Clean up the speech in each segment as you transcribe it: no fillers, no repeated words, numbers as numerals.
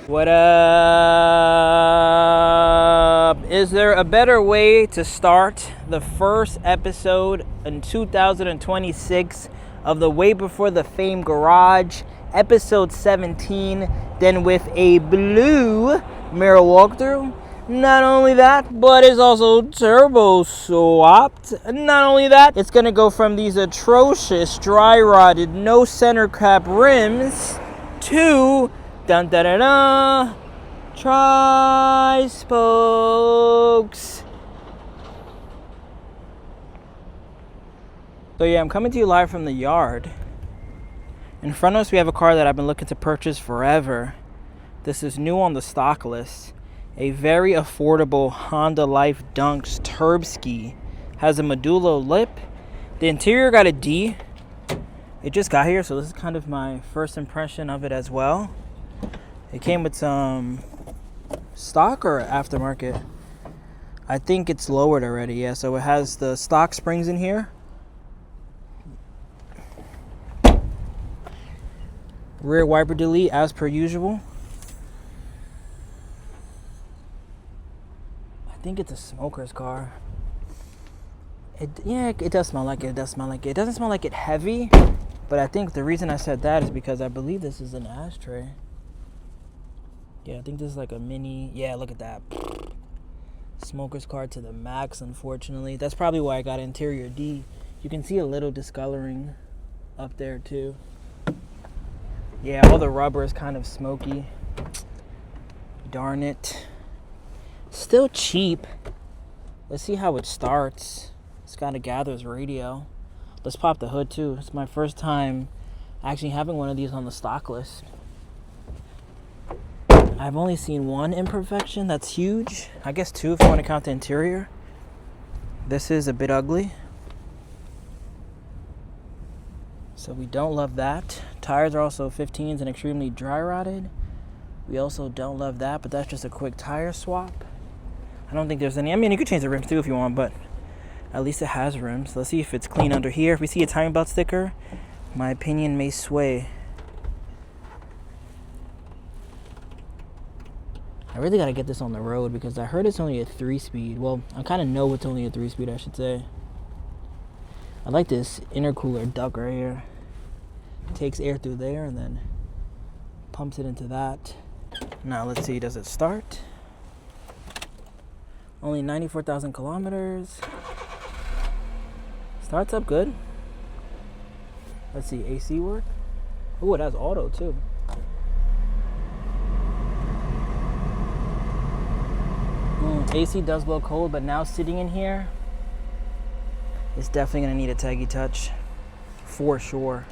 What up? Is there a better way to start the first episode in 2026 of the Way Before the Fame Garage, episode 17, than with a blue Mira walkthrough? Not only that, but it's also turbo swapped. Not only that, it's gonna go from these atrocious dry rotted no center cap rims to dun da da da tri-spokes. So yeah, I'm coming to you live from the yard. In front of us we have a car that I've been looking to purchase forever. This is new on the stock list. A very affordable Honda Life Dunks Turbski. Has a Modulo lip. The interior got a D. It just got here, so this is kind of my first impression of it as well. It came with some stock or aftermarket. I think it's lowered already, yeah. So it has the stock springs in here. Rear wiper delete as per usual. I think it's a smoker's car. It does smell like it. It does smell like it. It doesn't smell like it heavy, but I think the reason I said that is because I believe this is an ashtray. Yeah, I think this is like a mini. Yeah, look at that. Smoker's car to the max, unfortunately. That's probably why I got interior D. You can see a little discoloring up there too. Yeah, all the rubber is kind of smoky. Darn it. Still cheap. Let's see how it starts. It's got a Gather's radio. Let's pop the hood too. It's my first time actually having one of these on the stock list. I've only seen one imperfection that's huge. I guess two if you want to count the interior. This is a bit ugly. So we don't love that. Tires are also 15s and extremely dry rotted. We also don't love that, but that's just a quick tire swap. I don't think there's any. I mean, you could change the rims too if you want, but at least it has rims. Let's see if it's clean under here. If we see a timing belt sticker, my opinion may sway. I really gotta get this on the road because I heard it's only a 3-speed. Well, I kind of know it's only a 3-speed, I should say. I like this intercooler duct right here. It takes air through there and then pumps it into that. Now let's see, does it start? Only 94,000 kilometers. Starts up good. Let's see, AC work. Oh, it has auto too. AC does blow cold, but now sitting in here, it's definitely gonna need a taggy touch. For sure.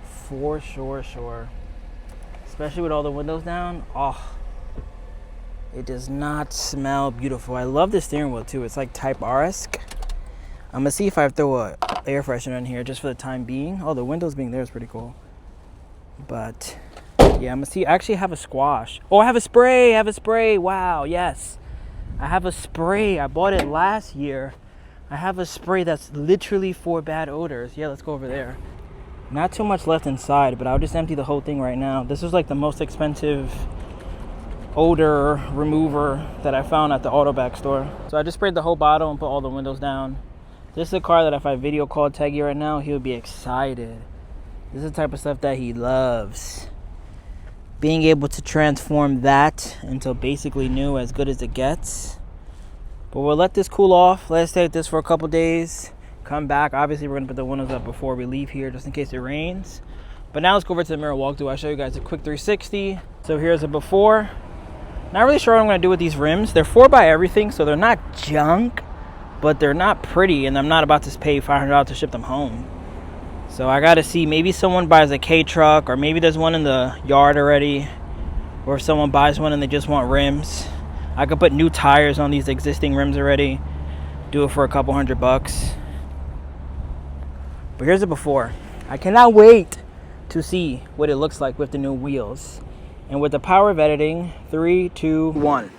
For sure. Especially with all the windows down. Oh, it does not smell beautiful. I love the steering wheel too. It's like Type R-esque. I'm gonna see if I throw a air freshener in here just for the time being. Oh, the windows being there is pretty cool. But yeah, I'm gonna see. I actually have a squash. Oh, I have a spray. Wow, yes. I have a spray. I bought it last year. I have a spray that's literally for bad odors. Yeah, let's go over there. Not too much left inside, but I'll just empty the whole thing right now. This was like the most expensive odor remover that I found at the Autoback store. So I just sprayed the whole bottle and put all the windows down. This is a car that if I video called Teggy right now, he would be excited. This is the type of stuff that he loves. Being able to transform that into basically new, as good as it gets. But we'll let this cool off. Let's take this for a couple days. Come back. Obviously, we're going to put the windows up before we leave here, just in case it rains. But now let's go over to the Mira walkthrough. I'll show you guys a quick 360. So here's a before. Not really sure what I'm going to do with these rims. They're 4x everything, so they're not junk, but they're not pretty, and I'm not about to pay $500 to ship them home. So I got to see, maybe someone buys a K-truck, or maybe there's one in the yard already, or if someone buys one and they just want rims. I could put new tires on these existing rims already, do it for a couple $100. But here's the before. I cannot wait to see what it looks like with the new wheels. And with the power of editing, 3, 2, 1.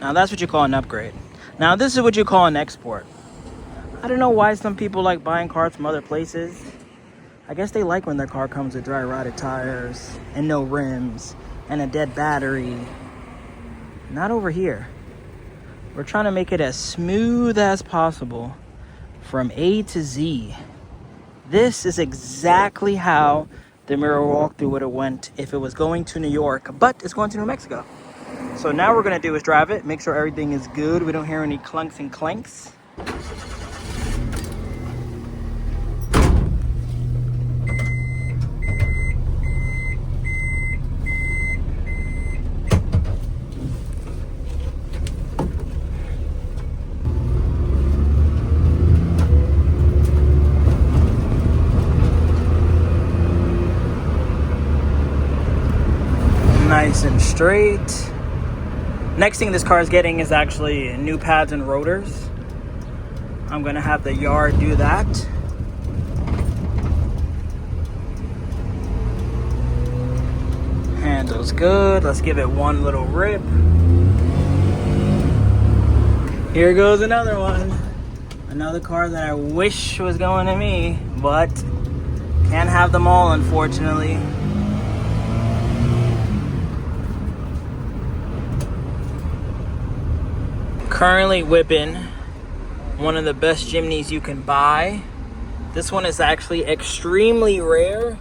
Now that's what you call an upgrade. Now this is what you call an export. I don't know why some people like buying cars from other places. I guess they like when their car comes with dry rotted tires and no rims and a dead battery. Not over here. We're trying to make it as smooth as possible from A to Z. This is exactly how the Mira walkthrough would have went if it was going to New York, but it's going to New Mexico. So now what we're gonna do is drive it, make sure everything is good. We don't hear any clunks and clanks. Nice and straight. Next thing this car is getting is actually new pads and rotors. I'm gonna have the yard do that. Handle's good. Let's give it one little rip. Here goes another one. Another car that I wish was going to me, but can't have them all, unfortunately. Currently whipping one of the best Jimnys you can buy. This one is actually extremely rare,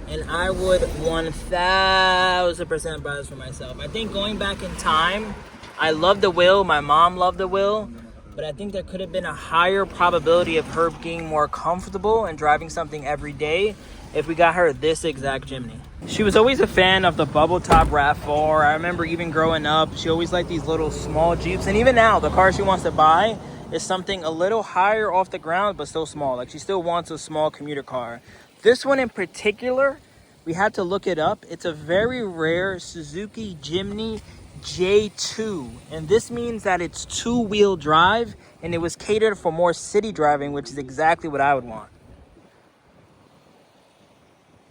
and I would 1000% buy this for myself. I think going back in time, I love the wheel. My mom loved the wheel, but I think there could have been a higher probability of her being more comfortable and driving something every day if we got her this exact Jimny. She was always a fan of the bubble top RAV4. I remember even growing up, she always liked these little small Jeeps. And even now, the car she wants to buy is something a little higher off the ground, but still small. Like, she still wants a small commuter car. This one in particular, we had to look it up. It's a very rare Suzuki Jimny J2. And this means that it's two-wheel drive, and it was catered for more city driving, which is exactly what I would want.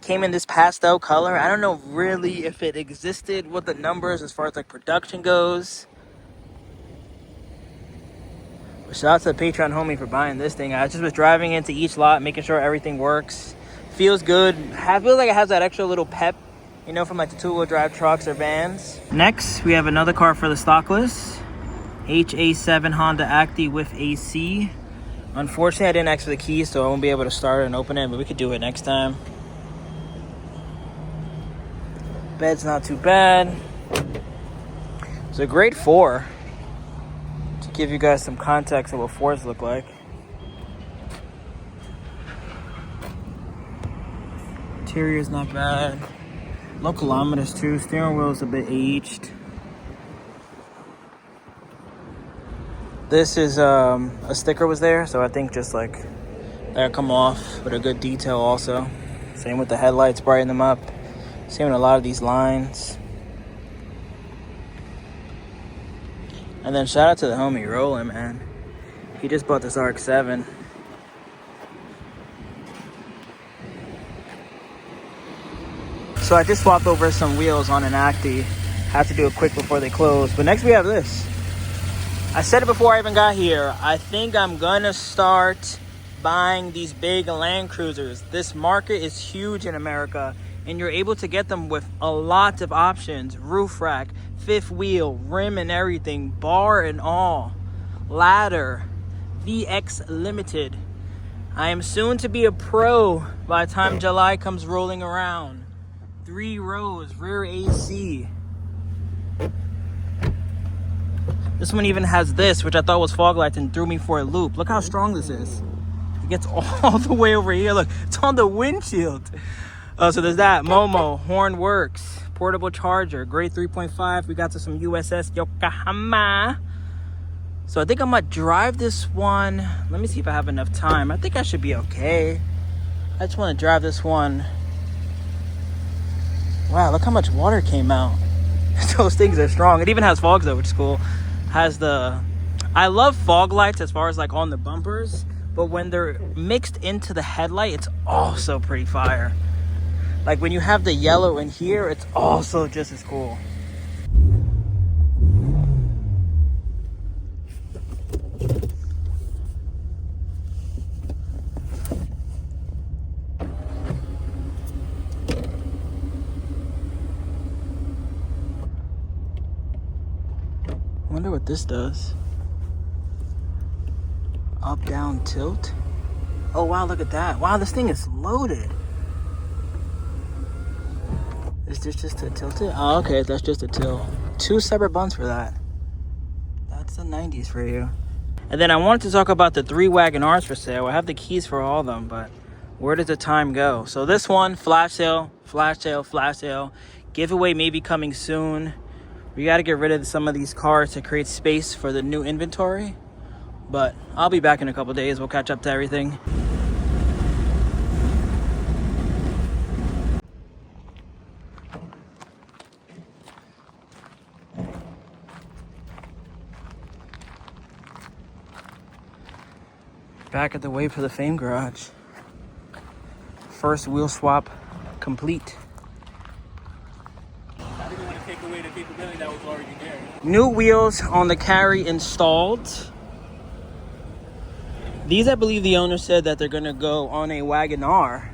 Came in this pastel color. I don't know really if it existed, what the numbers as far as like production goes. But shout out to the Patreon homie for buying this thing. I just was driving into each lot, making sure everything works. Feels good. Feels like it has that extra little pep, you know, from like the two-wheel drive trucks or vans. Next, we have another car for the stock list. HA7 Honda Acti with AC. Unfortunately, I didn't ask for the keys, so I won't be able to start it and open it, but we could do it next time. Bed's not too bad. It's a grade 4. To give you guys some context of what 4s look like. Interior's not bad. Low kilometers too. Steering wheel's a bit aged. This is a sticker was there, so I think just like that'll come off with a good detail also. Same with the headlights, brighten them up. Same with a lot of these lines. And then shout out to the homie Rolling, man. He just bought this RX-7. So I just swapped over some wheels on an Acti. Have to do it quick before they close. But next we have this. I said it before I even got here. I think I'm gonna start buying these big Land Cruisers. This market is huge in America, and you're able to get them with a lot of options. Roof rack, fifth wheel, rim and everything, bar and all, ladder, VX Limited. I am soon to be a pro by the time July comes rolling around. 3 rows, rear AC. This one even has this, which I thought was fog lights and threw me for a loop. Look how strong this is. It gets all the way over here. Look, it's on the windshield. So there's that. Momo, horn works, portable charger, grade 3.5. We got to some USS Yokohama. So I think I might drive this one. Let me see if I have enough time. I think I should be okay. I just want to drive this one. Wow, look how much water came out. Those things are strong. It even has fogs though, which is cool. Has the, I love fog lights as far as like on the bumpers, but when they're mixed into the headlight, it's also pretty fire. Like when you have the yellow in here, it's also just as cool. wonder what this does. Up, down, tilt. Oh wow, look at that. Wow, this thing is loaded. Is this just to tilt it? Oh, okay, that's just a tilt. 2 separate buttons for that. That's the 90s for you. And then I wanted to talk about the 3 Wagon Rs for sale. I have the keys for all of them, but where does the time go? So this one, flash sale, flash sale, flash sale. Giveaway maybe coming soon. We got to get rid of some of these cars to create space for the new inventory. But I'll be back in a couple days. We'll catch up to everything. Back at the Way for the Fame garage. First wheel swap complete. I didn't want to take away the capability that was already there. New wheels on the carry installed. These, I believe the owner said that they're gonna go on a Wagon R.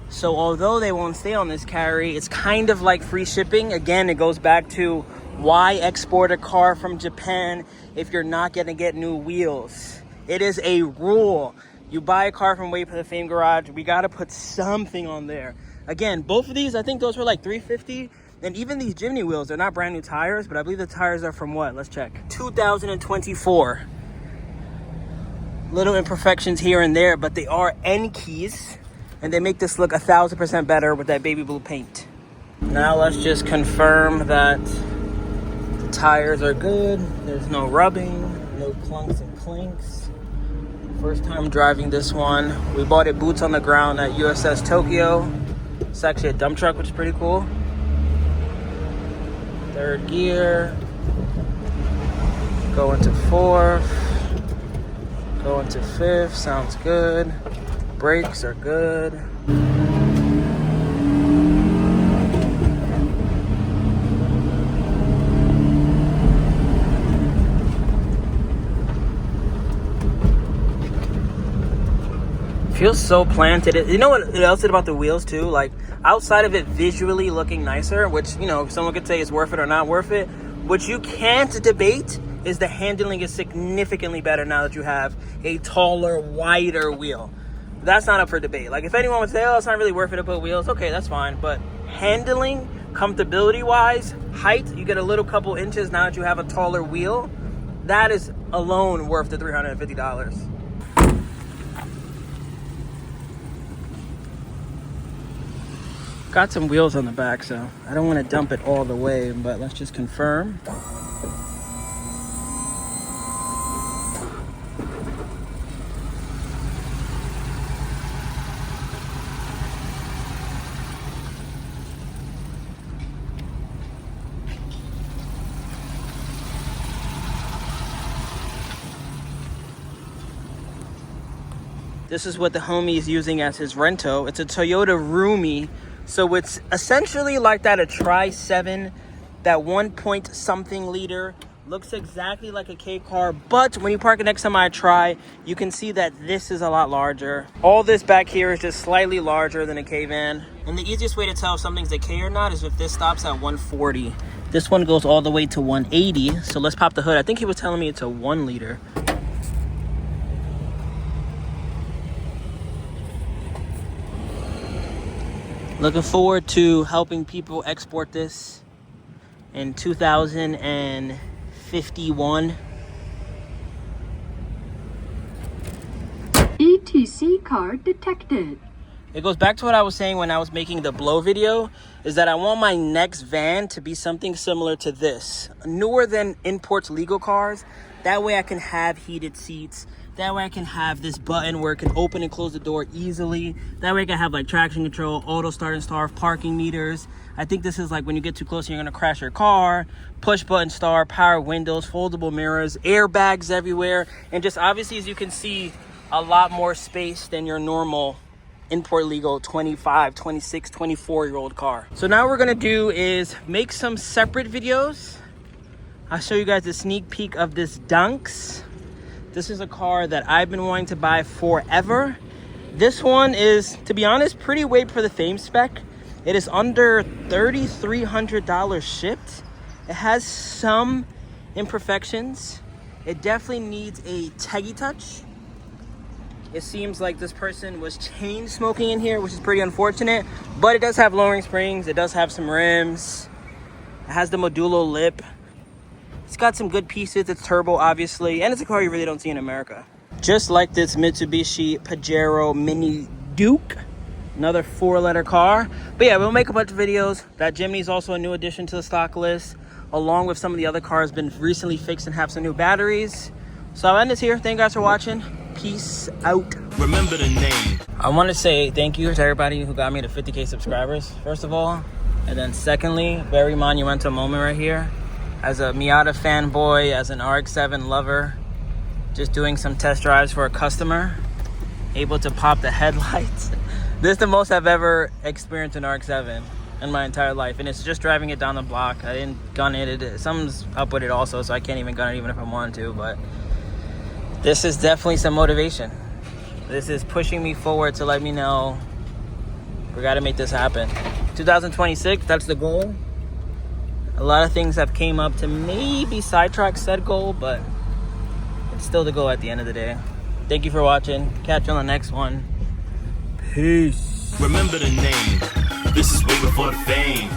So although they won't stay on this carry, it's kind of like free shipping. Again, it goes back to why export a car from Japan if you're not gonna get new wheels. It is a rule. You buy a car from Way for the Fame garage, we gotta put something on there. Again, both of these, I think those were like $350. And even these Jimny wheels, they're not brand new tires, but I believe the tires are from what? Let's check. 2024. Little imperfections here and there, but they are N keys, and they make this look 1,000% better with that baby blue paint. Now let's just confirm that the tires are good. There's no rubbing, no clunks and clinks. First time driving this one. We bought it boots on the ground at USS Tokyo. It's actually a dump truck, which is pretty cool. Third gear. Go into fourth. Go into fifth. Sounds good. Brakes are good. Feels so planted. You know what else about the wheels too? Like, outside of it visually looking nicer, which, you know, someone could say is worth it or not worth it, what you can't debate is the handling is significantly better now that you have a taller, wider wheel. That's not up for debate. Like, if anyone would say, oh, it's not really worth it to put wheels, okay, that's fine. But handling, comfortability wise, height, you get a little couple inches now that you have a taller wheel. That is alone worth the $350. Got some wheels on the back, so I don't want to dump it all the way, but let's just confirm. This is what the homie is using as his rento. It's a Toyota Romy. So it's essentially like that, a Tri-7, that 1 point something liter. Looks exactly like a K car, but when you park it next to my Tri, you can see that this is a lot larger. All this back here is just slightly larger than a K van. And the easiest way to tell if something's a K or not is if this stops at 140. This one goes all the way to 180. So let's pop the hood. I think he was telling me it's a 1 liter. Looking forward to helping people export this in 2051. ETC card detected. It goes back to what I was saying when I was making the blow video, is that I want my next van to be something similar to this. Newer than imports legal cars. That way I can have heated seats. That way I can have this button where it can open and close the door easily. That way I can have like traction control, auto start and start, parking meters. I think this is like when you get too close and you're gonna crash your car. Push button start, power windows, foldable mirrors, airbags everywhere. And just obviously, as you can see, a lot more space than your normal import legal 25, 26, 24-year-old car. So now what we're gonna do is make some separate videos. I'll show you guys a sneak peek of this Dunks. This is a car that I've been wanting to buy forever. This one is, to be honest, pretty Way for the Fame spec. It is under $3,300 shipped. It has some imperfections. It definitely needs a teggy touch. It seems like this person was chain smoking in here, which is pretty unfortunate. But it does have lowering springs. It does have some rims. It has the modulo lip. It's got some good pieces. It's turbo, obviously. And it's a car you really don't see in America. Just like this Mitsubishi Pajero Mini Duke. Another 4-letter car. But yeah, we'll make a bunch of videos. That Jimny is also a new addition to the stock list, along with some of the other cars been recently fixed and have some new batteries. So I'll end this here. Thank you guys for watching. Peace out. Remember the name. I want to say thank you to everybody who got me to 50K subscribers, first of all. And then secondly, very monumental moment right here. As a Miata fanboy, as an RX-7 lover, just doing some test drives for a customer, able to pop the headlights. This is the most I've ever experienced an RX-7 in my entire life. And it's just driving it down the block. I didn't gun it. Something's up with it also, so I can't even gun it even if I wanted to. But this is definitely some motivation. This is pushing me forward to let me know we got to make this happen. 2026, that's the goal. A lot of things have came up to maybe sidetrack said goal, but it's still the goal at the end of the day. Thank you for watching. Catch you on the next one. Peace. Remember the name. This is way before the fame.